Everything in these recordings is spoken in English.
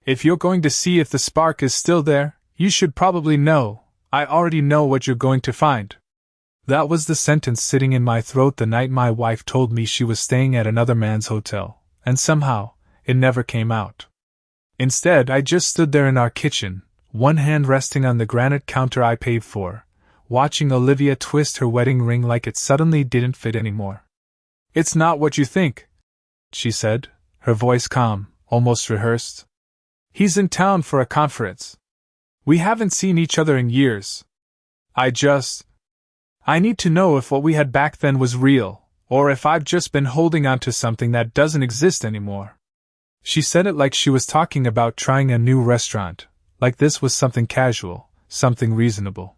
If you're going to see if the spark is still there, you should probably know. I already know what you're going to find. That was the sentence sitting in my throat the night my wife told me she was staying at another man's hotel, and somehow, it never came out. Instead, I just stood there in our kitchen, one hand resting on the granite counter I paid for, watching Olivia twist her wedding ring like it suddenly didn't fit anymore. "It's not what you think," she said, her voice calm, almost rehearsed. "He's in town for a conference. We haven't seen each other in years. I need to know if what we had back then was real, or if I've just been holding on to something that doesn't exist anymore." She said it like she was talking about trying a new restaurant, like this was something casual, something reasonable.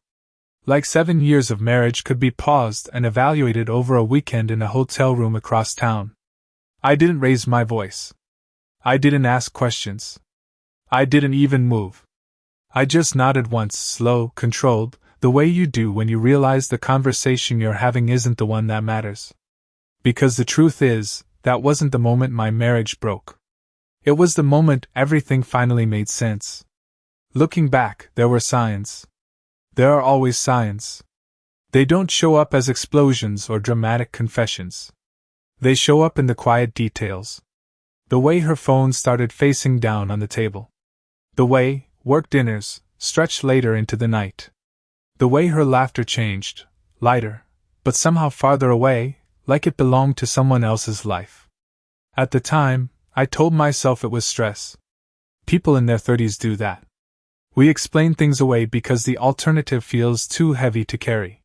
Like 7 years of marriage could be paused and evaluated over a weekend in a hotel room across town. I didn't raise my voice. I didn't ask questions. I didn't even move. I just nodded once, slow, controlled, the way you do when you realize the conversation you're having isn't the one that matters. Because the truth is, that wasn't the moment my marriage broke. It was the moment everything finally made sense. Looking back, there were signs. There are always signs. They don't show up as explosions or dramatic confessions. They show up in the quiet details. The way her phone started facing down on the table. The way work dinners stretched later into the night. The way her laughter changed, lighter, but somehow farther away, like it belonged to someone else's life. At the time, I told myself it was stress. People in their 30s do that. We explain things away because the alternative feels too heavy to carry.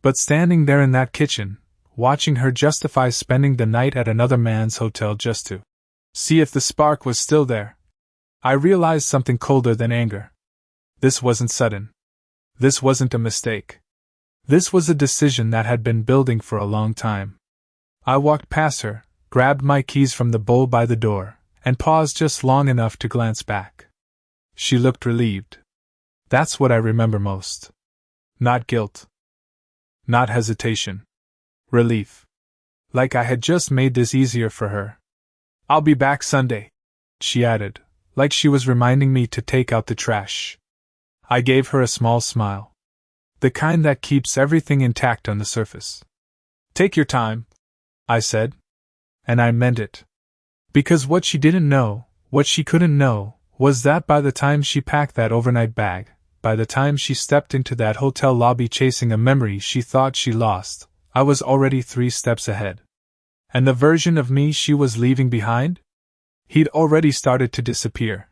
But standing there in that kitchen, watching her justify spending the night at another man's hotel just to see if the spark was still there, I realized something colder than anger. This wasn't sudden. This wasn't a mistake. This was a decision that had been building for a long time. I walked past her, grabbed my keys from the bowl by the door, and paused just long enough to glance back. She looked relieved. That's what I remember most. Not guilt. Not hesitation. Relief. Like I had just made this easier for her. "I'll be back Sunday," she added, like she was reminding me to take out the trash. I gave her a small smile. The kind that keeps everything intact on the surface. "Take your time," I said. And I meant it. Because what she didn't know, what she couldn't know, was that by the time she packed that overnight bag, by the time she stepped into that hotel lobby chasing a memory she thought she lost, I was already 3 steps ahead. And the version of me she was leaving behind? He'd already started to disappear.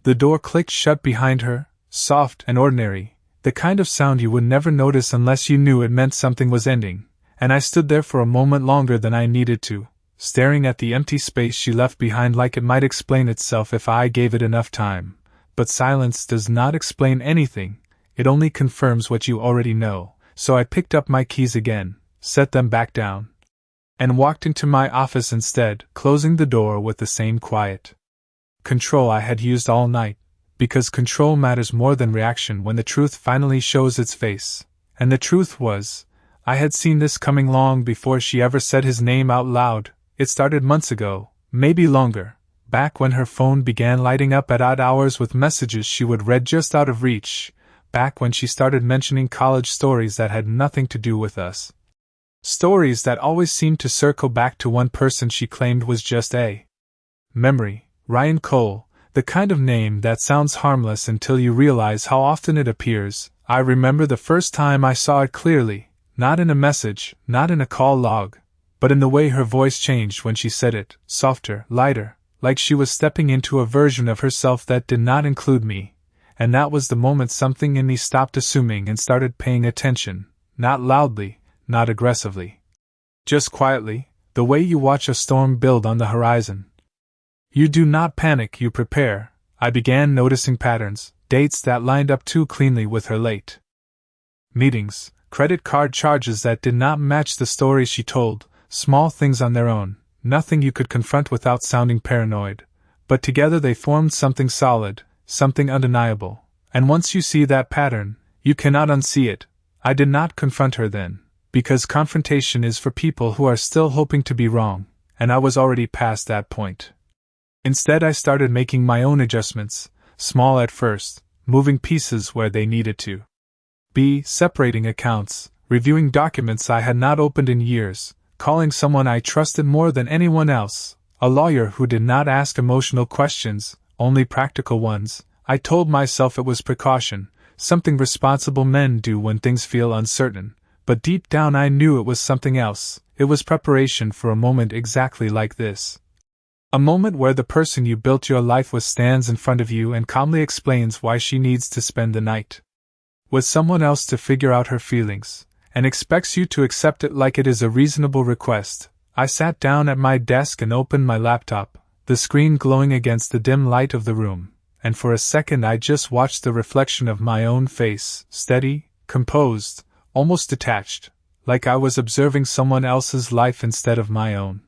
The door clicked shut behind her, soft and ordinary, the kind of sound you would never notice unless you knew it meant something was ending, and I stood there for a moment longer than I needed to, staring at the empty space she left behind like it might explain itself if I gave it enough time. But silence does not explain anything, it only confirms what you already know, so I picked up my keys again, set them back down, and walked into my office instead, closing the door with the same quiet control I had used all night, because control matters more than reaction when the truth finally shows its face. And the truth was, I had seen this coming long before she ever said his name out loud. It started months ago, maybe longer, back when her phone began lighting up at odd hours with messages she would read just out of reach, back when she started mentioning college stories that had nothing to do with us. Stories that always seemed to circle back to one person she claimed was just a memory, Ryan Cole, the kind of name that sounds harmless until you realize how often it appears. I remember the first time I saw it clearly, not in a message, not in a call log, but in the way her voice changed when she said it, softer, lighter, like she was stepping into a version of herself that did not include me, and that was the moment something in me stopped assuming and started paying attention, not loudly, not aggressively. Just quietly, the way you watch a storm build on the horizon. You do not panic, you prepare. I began noticing patterns, dates that lined up too cleanly with her late meetings, credit card charges that did not match the story she told, small things on their own, nothing you could confront without sounding paranoid, but together they formed something solid, something undeniable, and once you see that pattern, you cannot unsee it. I did not confront her then, because confrontation is for people who are still hoping to be wrong, and I was already past that point. Instead, I started making my own adjustments, small at first, moving pieces where they needed to be, separating accounts, reviewing documents I had not opened in years, calling someone I trusted more than anyone else, a lawyer who did not ask emotional questions, only practical ones. I told myself it was precaution, something responsible men do when things feel uncertain, but deep down I knew it was something else. It was preparation for a moment exactly like this. A moment where the person you built your life with stands in front of you and calmly explains why she needs to spend the night with someone else to figure out her feelings, and expects you to accept it like it is a reasonable request. I sat down at my desk and opened my laptop, the screen glowing against the dim light of the room, and for a second I just watched the reflection of my own face, steady, composed, almost detached, like I was observing someone else's life instead of my own.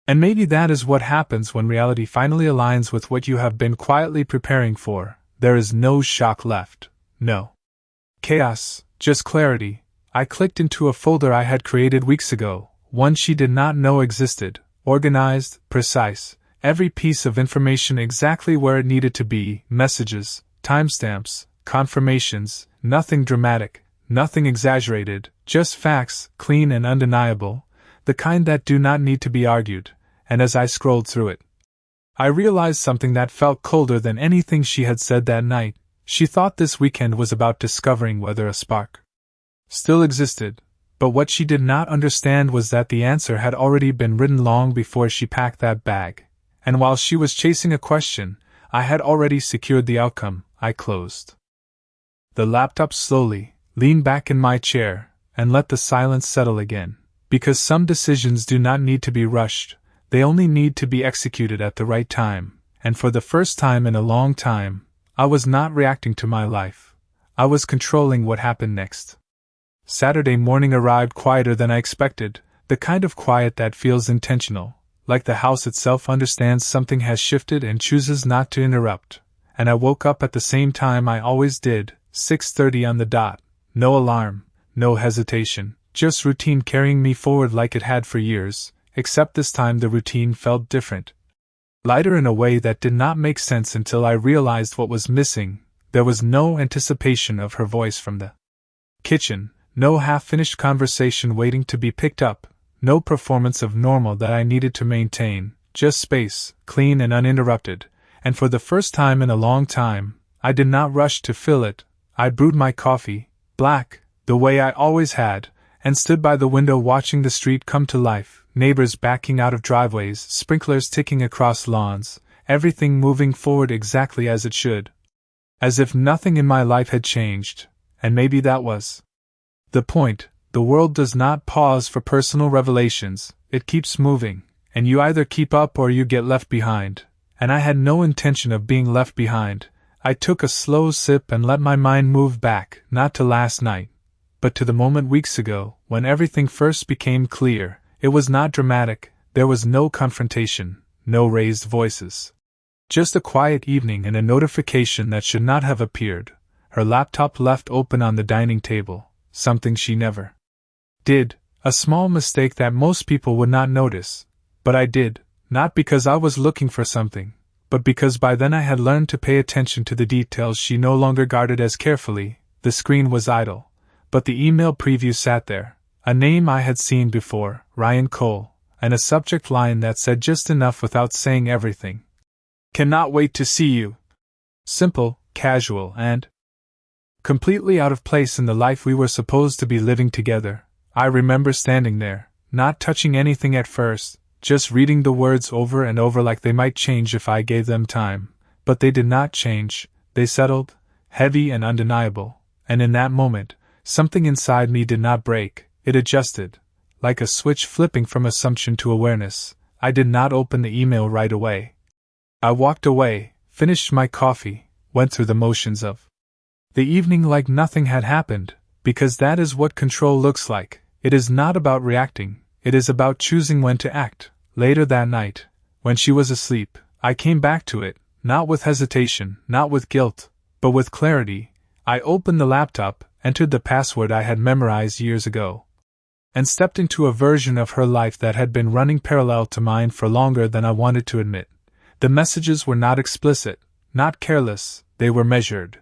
And maybe that is what happens when reality finally aligns with what you have been quietly preparing for. There is no shock left, no chaos, just clarity. I clicked into a folder I had created weeks ago, one she did not know existed, organized, precise, every piece of information exactly where it needed to be, messages, timestamps, confirmations, nothing dramatic, nothing exaggerated, just facts, clean and undeniable, the kind that do not need to be argued. And as I scrolled through it, I realized something that felt colder than anything she had said that night. She thought this weekend was about discovering whether a spark still existed, but what she did not understand was that the answer had already been written long before she packed that bag, and while she was chasing a question, I had already secured the outcome. I closed the laptop slowly, leaned back in my chair, and let the silence settle again, because some decisions do not need to be rushed, they only need to be executed at the right time, and for the first time in a long time, I was not reacting to my life. I was controlling what happened next. Saturday morning arrived quieter than I expected, the kind of quiet that feels intentional, like the house itself understands something has shifted and chooses not to interrupt. And I woke up at the same time I always did, 6:30 on the dot. No alarm, no hesitation, just routine carrying me forward like it had for years, except this time the routine felt different. Lighter in a way that did not make sense until I realized what was missing. There was no anticipation of her voice from the kitchen, no half-finished conversation waiting to be picked up, no performance of normal that I needed to maintain, just space, clean and uninterrupted, and for the first time in a long time, I did not rush to fill it. I brewed my coffee, black, the way I always had, and stood by the window watching the street come to life. Neighbors backing out of driveways, sprinklers ticking across lawns, everything moving forward exactly as it should. As if nothing in my life had changed, and maybe that was the point. The world does not pause for personal revelations, it keeps moving, and you either keep up or you get left behind, and I had no intention of being left behind. I took a slow sip and let my mind move back, not to last night, but to the moment weeks ago, when everything first became clear. It was not dramatic, there was no confrontation, no raised voices. Just a quiet evening and a notification that should not have appeared. Her laptop left open on the dining table, something she never did, a small mistake that most people would not notice. But I did, not because I was looking for something, but because by then I had learned to pay attention to the details she no longer guarded as carefully. The screen was idle, but the email preview sat there. A name I had seen before, Ryan Cole, and a subject line that said just enough without saying everything. Cannot wait to see you. Simple, casual, and completely out of place in the life we were supposed to be living together. I remember standing there, not touching anything at first, just reading the words over and over like they might change if I gave them time. But they did not change, they settled, heavy and undeniable, and in that moment, something inside me did not break. It adjusted, like a switch flipping from assumption to awareness. I did not open the email right away. I walked away, finished my coffee, went through the motions of the evening like nothing had happened, because that is what control looks like. It is not about reacting, it is about choosing when to act. Later that night, when she was asleep, I came back to it, not with hesitation, not with guilt, but with clarity. I opened the laptop, entered the password I had memorized years ago, and stepped into a version of her life that had been running parallel to mine for longer than I wanted to admit. The messages were not explicit, not careless, they were measured.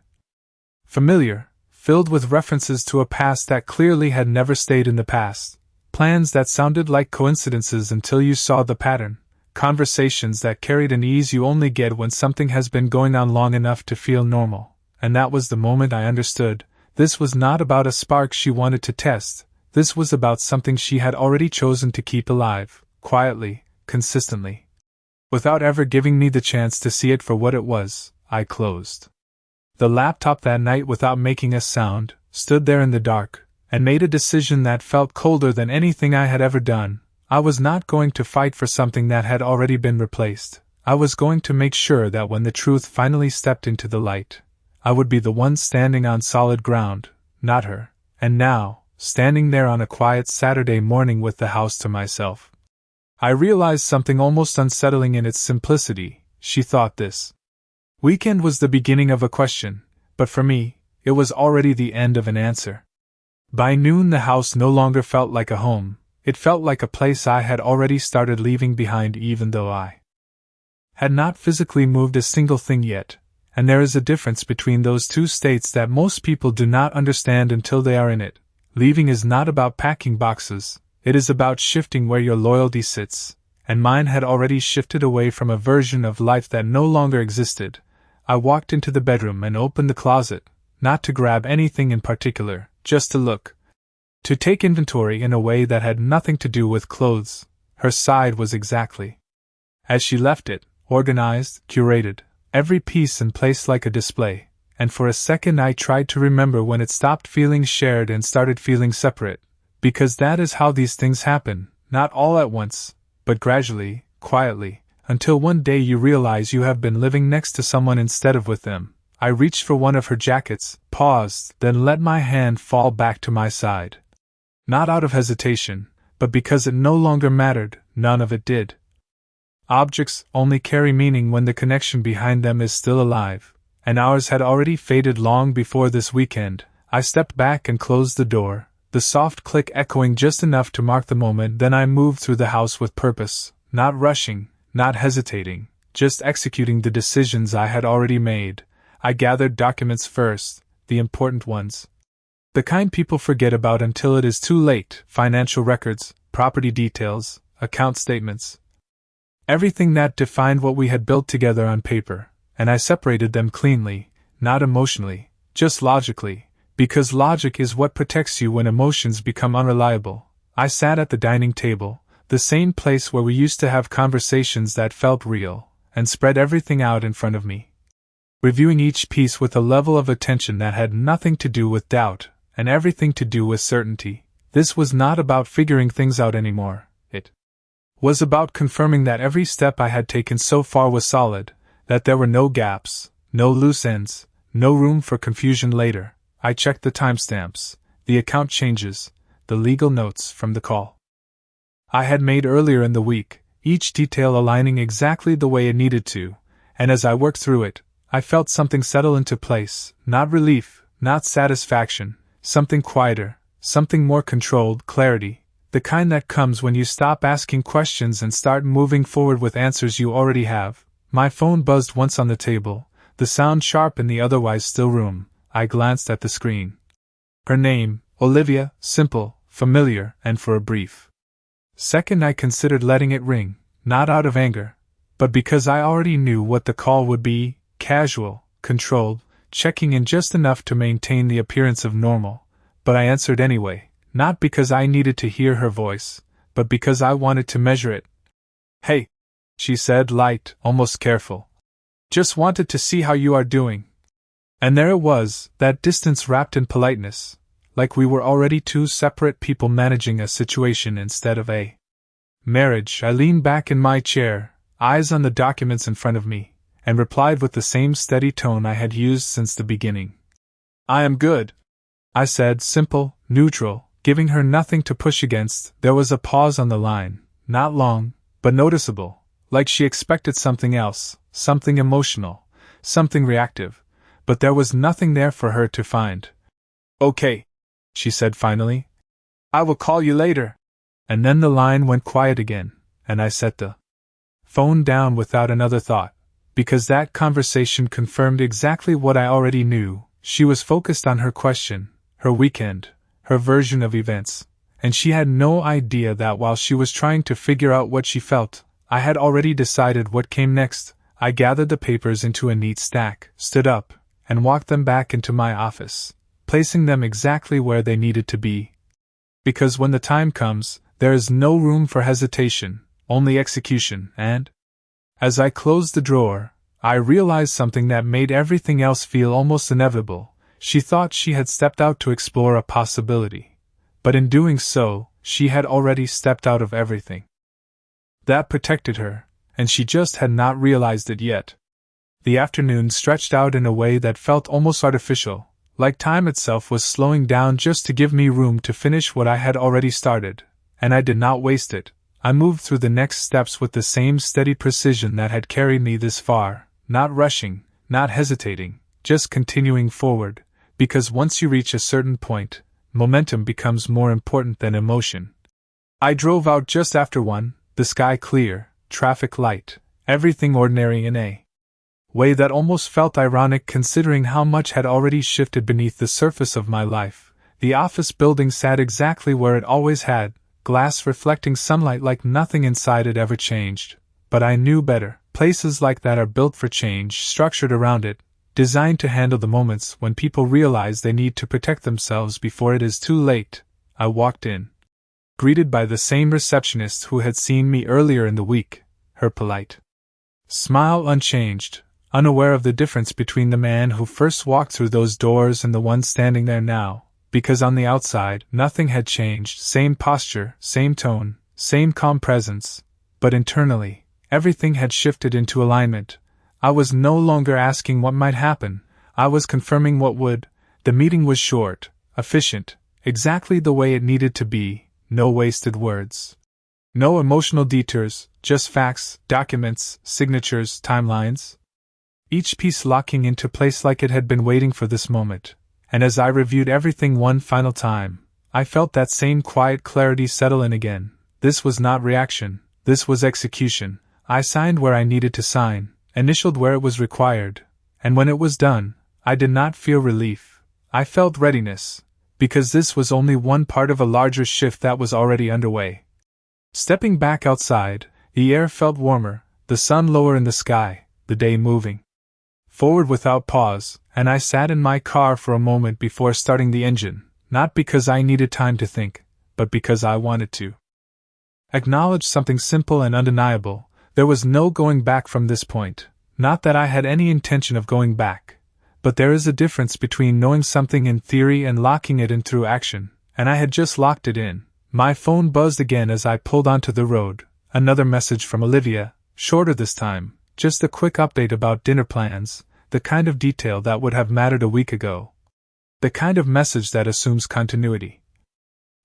Familiar, filled with references to a past that clearly had never stayed in the past, plans that sounded like coincidences until you saw the pattern, conversations that carried an ease you only get when something has been going on long enough to feel normal. And that was the moment I understood. This was not about a spark she wanted to test, this was about something she had already chosen to keep alive, quietly, consistently. Without ever giving me the chance to see it for what it was, I closed the laptop that night without making a sound, stood there in the dark, and made a decision that felt colder than anything I had ever done. I was not going to fight for something that had already been replaced. I was going to make sure that when the truth finally stepped into the light, I would be the one standing on solid ground, not her. And now, standing there on a quiet Saturday morning with the house to myself, I realized something almost unsettling in its simplicity. She thought this weekend was the beginning of a question, but for me, it was already the end of an answer. By noon the house no longer felt like a home, it felt like a place I had already started leaving behind even though I had not physically moved a single thing yet, and there is a difference between those two states that most people do not understand until they are in it. Leaving is not about packing boxes, it is about shifting where your loyalty sits, and mine had already shifted away from a version of life that no longer existed. I walked into the bedroom and opened the closet, not to grab anything in particular, just to look. To take inventory in a way that had nothing to do with clothes. Her side was exactly as she left it, organized, curated, every piece in place like a display, and for a second I tried to remember when it stopped feeling shared and started feeling separate, because that is how these things happen, not all at once, but gradually, quietly, until one day you realize you have been living next to someone instead of with them. I reached for one of her jackets, paused, then let my hand fall back to my side. Not out of hesitation, but because it no longer mattered. None of it did. Objects only carry meaning when the connection behind them is still alive, and ours had already faded long before this weekend. I stepped back and closed the door, the soft click echoing just enough to mark the moment. Then I moved through the house with purpose, not rushing, not hesitating, just executing the decisions I had already made. I gathered documents first, the important ones. The kind people forget about until it is too late: financial records, property details, account statements. Everything that defined what we had built together on paper, and I separated them cleanly, not emotionally, just logically, because logic is what protects you when emotions become unreliable. I sat at the dining table, the same place where we used to have conversations that felt real, and spread everything out in front of me, reviewing each piece with a level of attention that had nothing to do with doubt, and everything to do with certainty. This was not about figuring things out anymore, it was about confirming that every step I had taken so far was solid, that there were no gaps, no loose ends, no room for confusion later. I checked the timestamps, the account changes, the legal notes from the call I had made earlier in the week, each detail aligning exactly the way it needed to, and as I worked through it, I felt something settle into place, not relief, not satisfaction, something quieter, something more controlled, clarity, the kind that comes when you stop asking questions and start moving forward with answers you already have. My phone buzzed once on the table, the sound sharp in the otherwise still room. I glanced at the screen. Her name, Olivia, simple, familiar, and for a brief second I considered letting it ring, not out of anger, but because I already knew what the call would be: casual, controlled, checking in just enough to maintain the appearance of normal. But I answered anyway, not because I needed to hear her voice, but because I wanted to measure it. "Hey," she said, light, almost careful. "Just wanted to see how you are doing." And there it was, that distance wrapped in politeness, like we were already two separate people managing a situation instead of a marriage. I leaned back in my chair, eyes on the documents in front of me, and replied with the same steady tone I had used since the beginning. "I am good," I said, simple, neutral, giving her nothing to push against. There was a pause on the line, not long, but noticeable, like she expected something else, something emotional, something reactive, but there was nothing there for her to find. "Okay," she said finally. "I will call you later." And then the line went quiet again, and I set the phone down without another thought, because that conversation confirmed exactly what I already knew. She was focused on her question, her weekend, her version of events, and she had no idea that while she was trying to figure out what she felt, I had already decided what came next. I gathered the papers into a neat stack, stood up, and walked them back into my office, placing them exactly where they needed to be. Because when the time comes, there is no room for hesitation, only execution, and as I closed the drawer, I realized something that made everything else feel almost inevitable. She thought she had stepped out to explore a possibility, but in doing so, she had already stepped out of everything that protected her, and she just had not realized it yet. The afternoon stretched out in a way that felt almost artificial, like time itself was slowing down just to give me room to finish what I had already started, and I did not waste it. I moved through the next steps with the same steady precision that had carried me this far, not rushing, not hesitating, just continuing forward, because once you reach a certain point, momentum becomes more important than emotion. I drove out just after 1, the sky clear, traffic light, everything ordinary in a way that almost felt ironic considering how much had already shifted beneath the surface of my life. The office building sat exactly where it always had, glass reflecting sunlight like nothing inside it ever changed. But I knew better. Places like that are built for change, structured around it, designed to handle the moments when people realize they need to protect themselves before it is too late. I walked in, greeted by the same receptionist who had seen me earlier in the week, her polite smile unchanged, unaware of the difference between the man who first walked through those doors and the one standing there now, because on the outside nothing had changed, same posture, same tone, same calm presence, but internally, everything had shifted into alignment. I was no longer asking what might happen, I was confirming what would. The meeting was short, efficient, exactly the way it needed to be, no wasted words. No emotional detours, just facts, documents, signatures, timelines. Each piece locking into place like it had been waiting for this moment. And as I reviewed everything one final time, I felt that same quiet clarity settle in again. This was not reaction, this was execution. I signed where I needed to sign, initialed where it was required, and when it was done, I did not feel relief. I felt readiness, because this was only one part of a larger shift that was already underway. Stepping back outside, the air felt warmer, the sun lower in the sky, the day moving forward without pause, and I sat in my car for a moment before starting the engine, not because I needed time to think, but because I wanted to acknowledge something simple and undeniable. There was no going back from this point. Not that I had any intention of going back, but there is a difference between knowing something in theory and locking it in through action, and I had just locked it in. My phone buzzed again as I pulled onto the road. Another message from Olivia, shorter this time, just a quick update about dinner plans, the kind of detail that would have mattered a week ago. The kind of message that assumes continuity,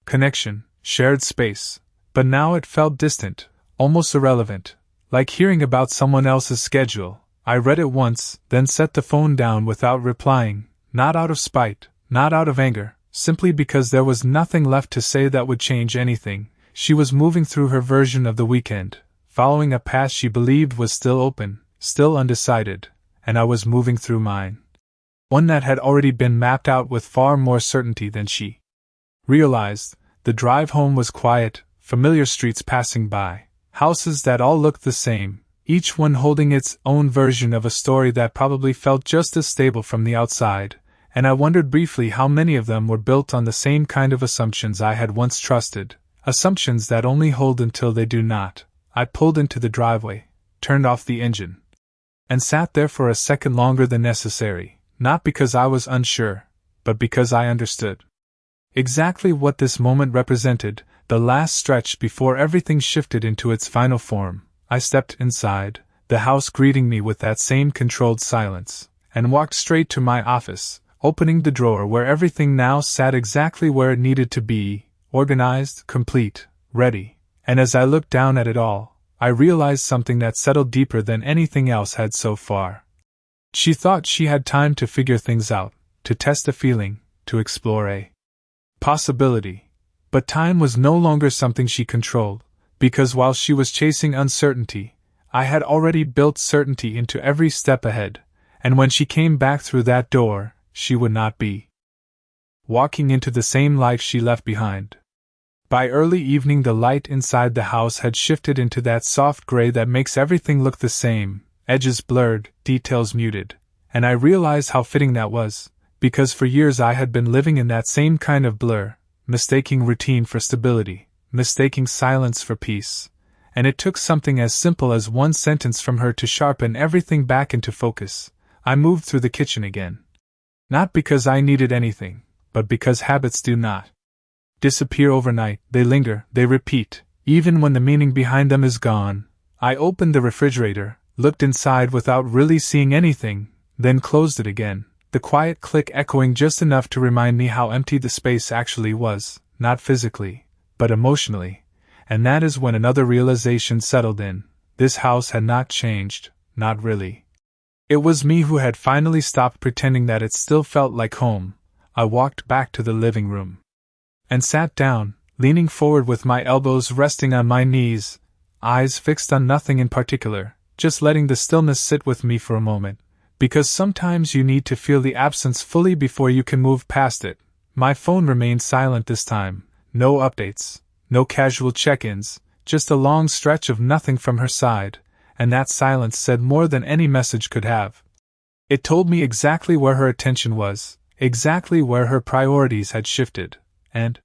connection, shared space, but now it felt distant, almost irrelevant. Like hearing about someone else's schedule. I read it once, then set the phone down without replying, not out of spite, not out of anger, simply because there was nothing left to say that would change anything. She was moving through her version of the weekend, following a path she believed was still open, still undecided, and I was moving through mine. One that had already been mapped out with far more certainty than she realized. The drive home was quiet, familiar streets passing by. Houses that all looked the same, each one holding its own version of a story that probably felt just as stable from the outside, and I wondered briefly how many of them were built on the same kind of assumptions I had once trusted, assumptions that only hold until they do not. I pulled into the driveway, turned off the engine, and sat there for a second longer than necessary, not because I was unsure, but because I understood exactly what this moment represented. The last stretch before everything shifted into its final form. I stepped inside, the house greeting me with that same controlled silence, and walked straight to my office, opening the drawer where everything now sat exactly where it needed to be, organized, complete, ready. And as I looked down at it all, I realized something that settled deeper than anything else had so far. She thought she had time to figure things out, to test a feeling, to explore a possibility. But time was no longer something she controlled, because while she was chasing uncertainty, I had already built certainty into every step ahead, and when she came back through that door, she would not be walking into the same life she left behind. By early evening, the light inside the house had shifted into that soft gray that makes everything look the same, edges blurred, details muted, and I realized how fitting that was, because for years I had been living in that same kind of blur, mistaking routine for stability, mistaking silence for peace, and it took something as simple as one sentence from her to sharpen everything back into focus. I moved through the kitchen again. Not because I needed anything, but because habits do not disappear overnight. They linger, they repeat, even when the meaning behind them is gone. I opened the refrigerator, looked inside without really seeing anything, then closed it again, the quiet click echoing just enough to remind me how empty the space actually was, not physically, but emotionally. And that is when another realization settled in. This house had not changed, not really. It was me who had finally stopped pretending that it still felt like home. I walked back to the living room and sat down, leaning forward with my elbows resting on my knees, eyes fixed on nothing in particular, just letting the stillness sit with me for a moment, because sometimes you need to feel the absence fully before you can move past it. My phone remained silent this time, no updates, no casual check-ins, just a long stretch of nothing from her side, and that silence said more than any message could have. It told me exactly where her attention was, exactly where her priorities had shifted, and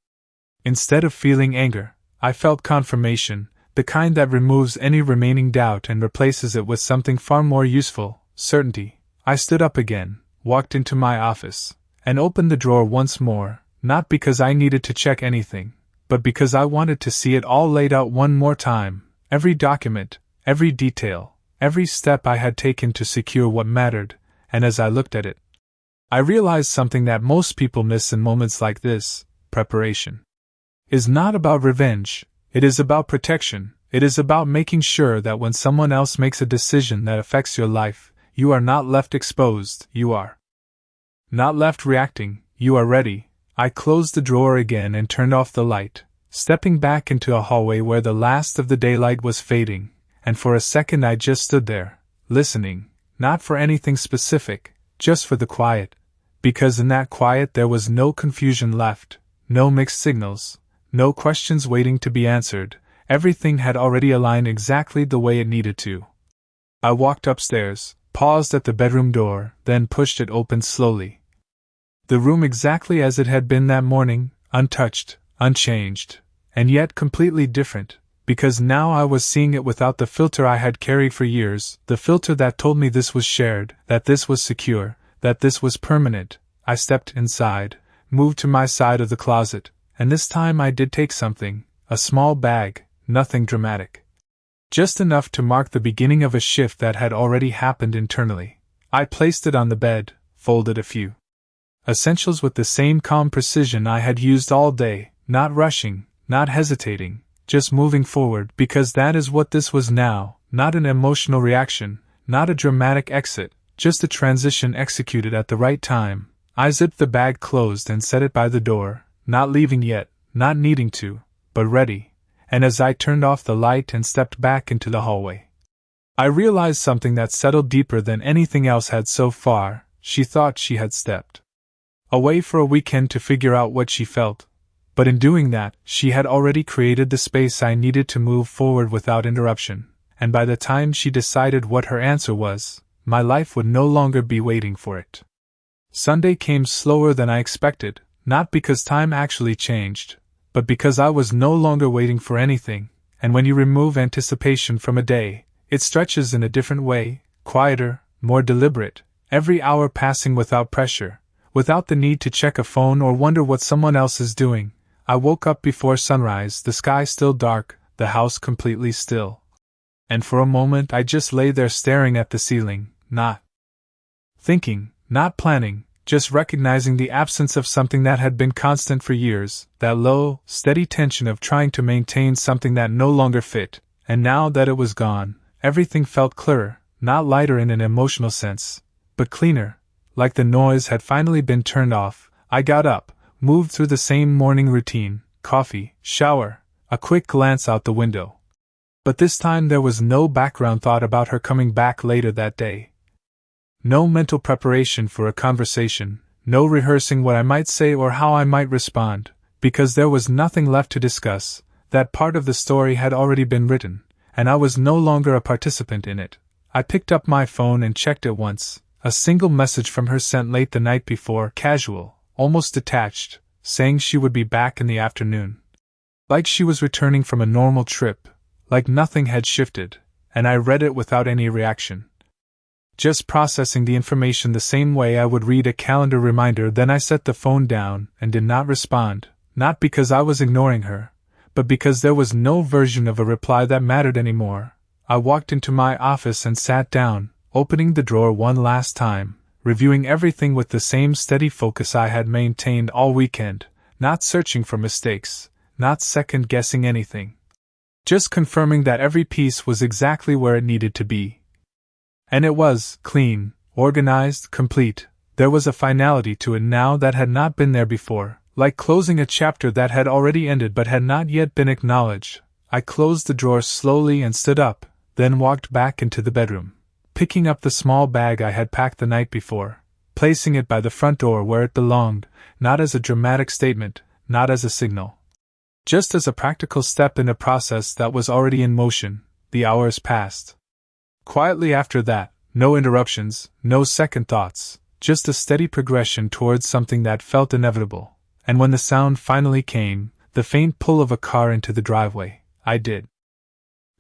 instead of feeling anger, I felt confirmation, the kind that removes any remaining doubt and replaces it with something far more useful, certainty. I stood up again, walked into my office, and opened the drawer once more, not because I needed to check anything, but because I wanted to see it all laid out one more time, every document, every detail, every step I had taken to secure what mattered, and as I looked at it, I realized something that most people miss in moments like this. Preparation is not about revenge, it is about protection. It is about making sure that when someone else makes a decision that affects your life, you are not left exposed, you are not left reacting, you are ready. I closed the drawer again and turned off the light, stepping back into a hallway where the last of the daylight was fading, and for a second I just stood there, listening, not for anything specific, just for the quiet, because in that quiet there was no confusion left, no mixed signals, no questions waiting to be answered. Everything had already aligned exactly the way it needed to. I walked upstairs, paused at the bedroom door, then pushed it open slowly. The room exactly as it had been that morning, untouched, unchanged, and yet completely different, because now I was seeing it without the filter I had carried for years, the filter that told me this was shared, that this was secure, that this was permanent. I stepped inside, moved to my side of the closet, and this time I did take something, a small bag. Nothing dramatic. Just enough to mark the beginning of a shift that had already happened internally. I placed it on the bed, folded a few essentials with the same calm precision I had used all day, not rushing, not hesitating, just moving forward, because that is what this was now, not an emotional reaction, not a dramatic exit, just a transition executed at the right time. I zipped the bag closed and set it by the door, not leaving yet, not needing to, but ready. And as I turned off the light and stepped back into the hallway, I realized something that settled deeper than anything else had so far. She thought she had stepped away for a weekend to figure out what she felt, but in doing that, she had already created the space I needed to move forward without interruption, and by the time she decided what her answer was, my life would no longer be waiting for it. Sunday came slower than I expected, not because time actually changed, but because I was no longer waiting for anything, and when you remove anticipation from a day, it stretches in a different way, quieter, more deliberate, every hour passing without pressure, without the need to check a phone or wonder what someone else is doing. I woke up before sunrise, the sky still dark, the house completely still. And for a moment I just lay there staring at the ceiling, not thinking, not planning, just recognizing the absence of something that had been constant for years, that low, steady tension of trying to maintain something that no longer fit, and now that it was gone, everything felt clearer, not lighter in an emotional sense, but cleaner, like the noise had finally been turned off. I got up, moved through the same morning routine, coffee, shower, a quick glance out the window. But this time there was no background thought about her coming back later that day. No mental preparation for a conversation, no rehearsing what I might say or how I might respond, because there was nothing left to discuss. That part of the story had already been written, and I was no longer a participant in it. I picked up my phone and checked it once. A single message from her sent late the night before, casual, almost detached, saying she would be back in the afternoon. Like she was returning from a normal trip, like nothing had shifted, and I read it without any reaction. Just processing the information the same way I would read a calendar reminder. Then I set the phone down and did not respond, not because I was ignoring her, but because there was no version of a reply that mattered anymore. I walked into my office and sat down, opening the drawer one last time, reviewing everything with the same steady focus I had maintained all weekend, not searching for mistakes, not second-guessing anything. Just confirming that every piece was exactly where it needed to be. And it was, clean, organized, complete. There was a finality to it now that had not been there before, like closing a chapter that had already ended but had not yet been acknowledged. I closed the drawer slowly and stood up, then walked back into the bedroom, picking up the small bag I had packed the night before, placing it by the front door where it belonged, not as a dramatic statement, not as a signal. Just as a practical step in a process that was already in motion. The hours passed. Quietly after that, no interruptions, no second thoughts, just a steady progression towards something that felt inevitable. And when the sound finally came, the faint pull of a car into the driveway, I did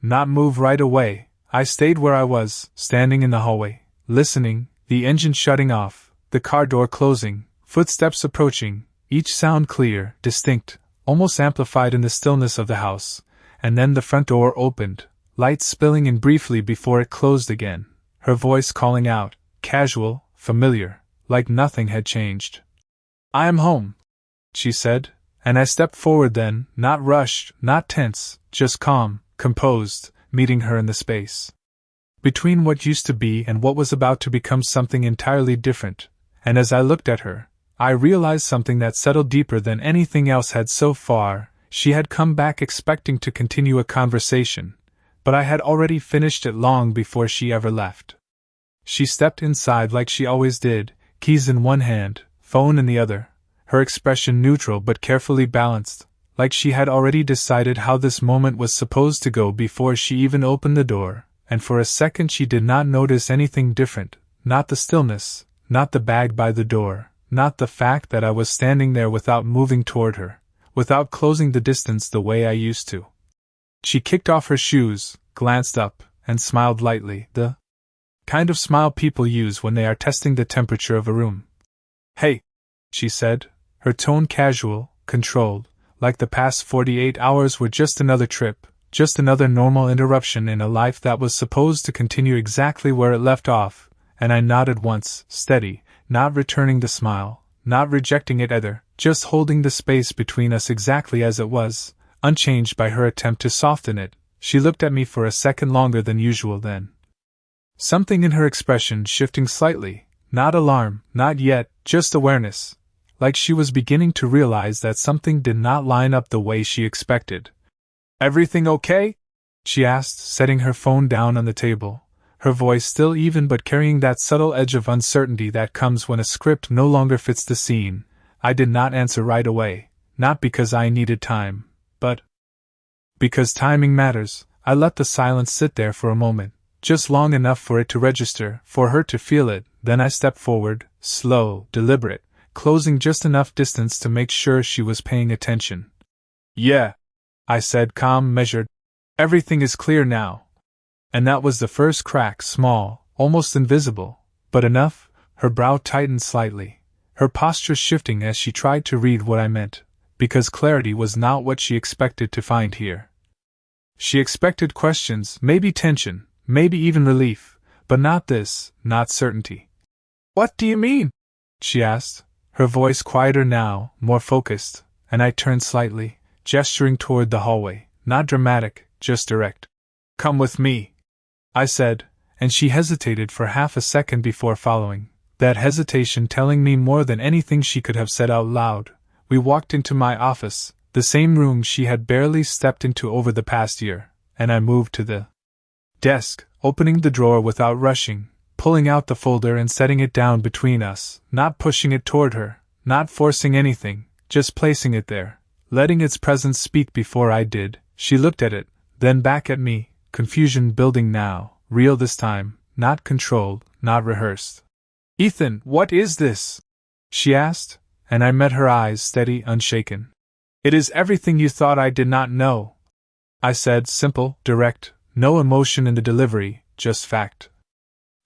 not move right away. I stayed where I was, standing in the hallway, listening, the engine shutting off, the car door closing, footsteps approaching, each sound clear, distinct, almost amplified in the stillness of the house. And then the front door opened, light spilling in briefly before it closed again, her voice calling out, casual, familiar, like nothing had changed. "I am home," she said, and I stepped forward then, not rushed, not tense, just calm, composed, meeting her in the space between what used to be and what was about to become something entirely different. And as I looked at her, I realized something that settled deeper than anything else had so far. She had come back expecting to continue a conversation, but I had already finished it long before she ever left. She stepped inside like she always did, keys in one hand, phone in the other, her expression neutral but carefully balanced, like she had already decided how this moment was supposed to go before she even opened the door. And for a second she did not notice anything different, not the stillness, not the bag by the door, not the fact that I was standing there without moving toward her, without closing the distance the way I used to. She kicked off her shoes, glanced up, and smiled lightly, the kind of smile people use when they are testing the temperature of a room. "Hey," she said, her tone casual, controlled, like the past 48 hours were just another trip, just another normal interruption in a life that was supposed to continue exactly where it left off. And I nodded once, steady, not returning the smile, not rejecting it either, just holding the space between us exactly as it was, unchanged by her attempt to soften it. She looked at me for a second longer than usual then. Something in her expression shifting slightly, not alarm, not yet, just awareness, like she was beginning to realize that something did not line up the way she expected. "Everything okay?" she asked, setting her phone down on the table, her voice still even but carrying that subtle edge of uncertainty that comes when a script no longer fits the scene. I did not answer right away, not because I needed time, but because timing matters. I let the silence sit there for a moment, just long enough for it to register, for her to feel it. Then I stepped forward, slow, deliberate, closing just enough distance to make sure she was paying attention. "Yeah," I said, calm, measured. "Everything is clear now." And that was the first crack, small, almost invisible, but enough. Her brow tightened slightly, her posture shifting as she tried to read what I meant, because clarity was not what she expected to find here. She expected questions, maybe tension, maybe even relief, but not this, not certainty. "What do you mean?" she asked, her voice quieter now, more focused, and I turned slightly, gesturing toward the hallway, not dramatic, just direct. "Come with me," I said, and she hesitated for half a second before following, that hesitation telling me more than anything she could have said out loud. We walked into my office, the same room she had barely stepped into over the past year, and I moved to the desk, opening the drawer without rushing, pulling out the folder and setting it down between us, not pushing it toward her, not forcing anything, just placing it there, letting its presence speak before I did. She looked at it, then back at me, confusion building now, real this time, not controlled, not rehearsed. "Ethan, what is this?" she asked, and I met her eyes steady, unshaken. "It is everything you thought I did not know," I said, simple, direct, no emotion in the delivery, just fact.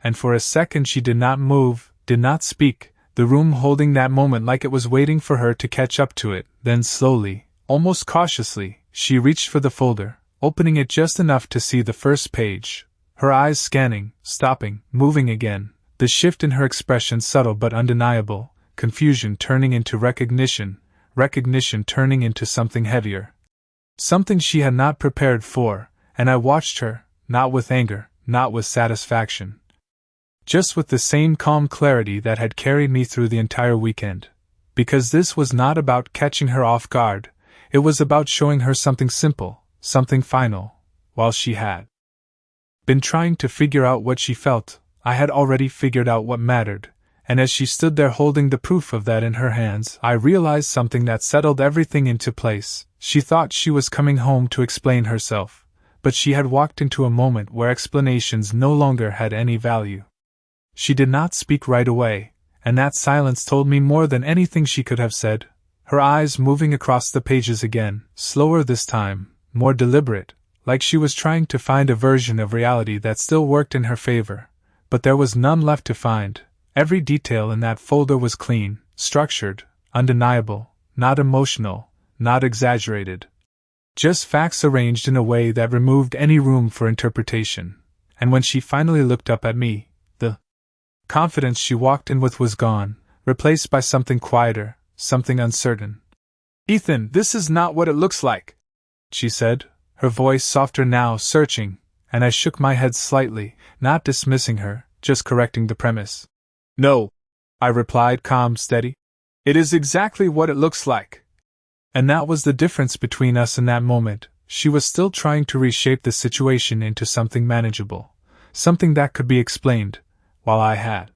And for a second she did not move, did not speak, the room holding that moment like it was waiting for her to catch up to it. Then slowly, almost cautiously, she reached for the folder, opening it just enough to see the first page, her eyes scanning, stopping, moving again, the shift in her expression subtle but undeniable, confusion turning into recognition, recognition turning into something heavier. Something she had not prepared for, and I watched her, not with anger, not with satisfaction, just with the same calm clarity that had carried me through the entire weekend. Because this was not about catching her off guard, it was about showing her something simple, something final. While she had been trying to figure out what she felt, I had already figured out what mattered, and as she stood there holding the proof of that in her hands, I realized something that settled everything into place. She thought she was coming home to explain herself, but she had walked into a moment where explanations no longer had any value. She did not speak right away, and that silence told me more than anything she could have said. Her eyes moving across the pages again, slower this time, more deliberate, like she was trying to find a version of reality that still worked in her favor. But there was none left to find. Every detail in that folder was clean, structured, undeniable, not emotional, not exaggerated. Just facts arranged in a way that removed any room for interpretation. And when she finally looked up at me, the confidence she walked in with was gone, replaced by something quieter, something uncertain. "Ethan, this is not what it looks like," she said, her voice softer now, searching, and I shook my head slightly, not dismissing her, just correcting the premise. "No," I replied, calm, steady. "It is exactly what it looks like." And that was the difference between us in that moment. She was still trying to reshape the situation into something manageable, something that could be explained, while I had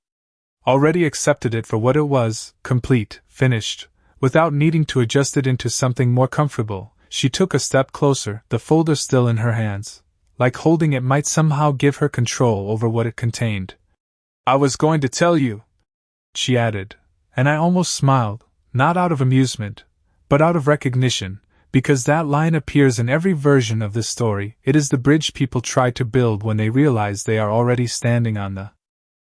already accepted it for what it was, complete, finished, without needing to adjust it into something more comfortable. She took a step closer, the folder still in her hands, like holding it might somehow give her control over what it contained. "I was going to tell you," she added, and I almost smiled, not out of amusement, but out of recognition, because that line appears in every version of this story. It is the bridge people try to build when they realize they are already standing on the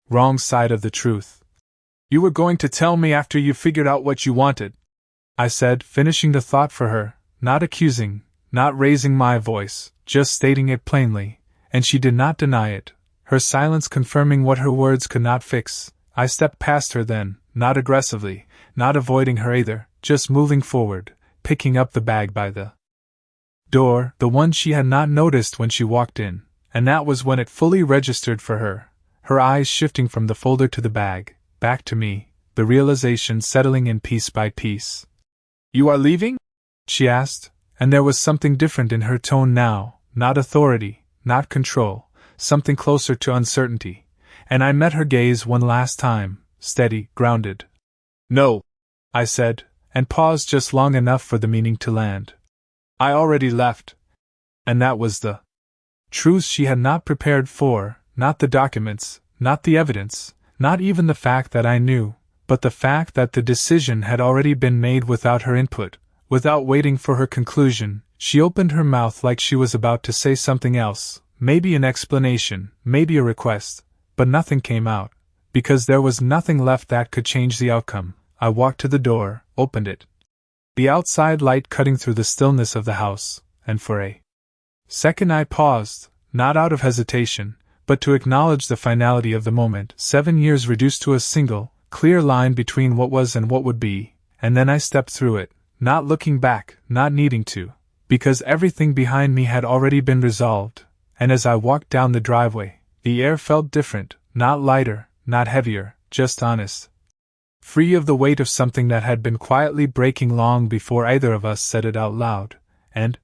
wrong side of the truth. "You were going to tell me after you figured out what you wanted," I said, finishing the thought for her, not accusing, not raising my voice, just stating it plainly, and she did not deny it, her silence confirming what her words could not fix. I stepped past her then, not aggressively, not avoiding her either, just moving forward, picking up the bag by the door, the one she had not noticed when she walked in, and that was when it fully registered for her, her eyes shifting from the folder to the bag, back to me, the realization settling in piece by piece. "You are leaving?" she asked, and there was something different in her tone now, not authority, not control, something closer to uncertainty, and I met her gaze one last time, steady, grounded. "No," I said, and paused just long enough for the meaning to land. "I already left." And that was the truth she had not prepared for, not the documents, not the evidence, not even the fact that I knew, but the fact that the decision had already been made without her input, without waiting for her conclusion. She opened her mouth like she was about to say something else, maybe an explanation, maybe a request, but nothing came out, because there was nothing left that could change the outcome. I walked to the door, opened it. The outside light cutting through the stillness of the house, and for a second I paused, not out of hesitation, but to acknowledge the finality of the moment. 7 years reduced to a single, clear line between what was and what would be, and then I stepped through it, not looking back, not needing to, because everything behind me had already been resolved, and as I walked down the driveway, the air felt different, not lighter, not heavier, just honest. Free of the weight of something that had been quietly breaking long before either of us said it out loud, and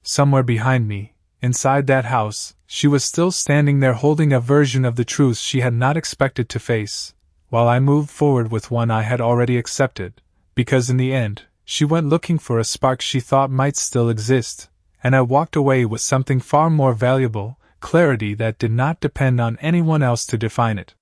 somewhere behind me, Inside that house, she was still standing there holding a version of the truth she had not expected to face, while I moved forward with one I had already accepted, because in the end, she went looking for a spark she thought might still exist, and I walked away with something far more valuable, clarity that did not depend on anyone else to define it.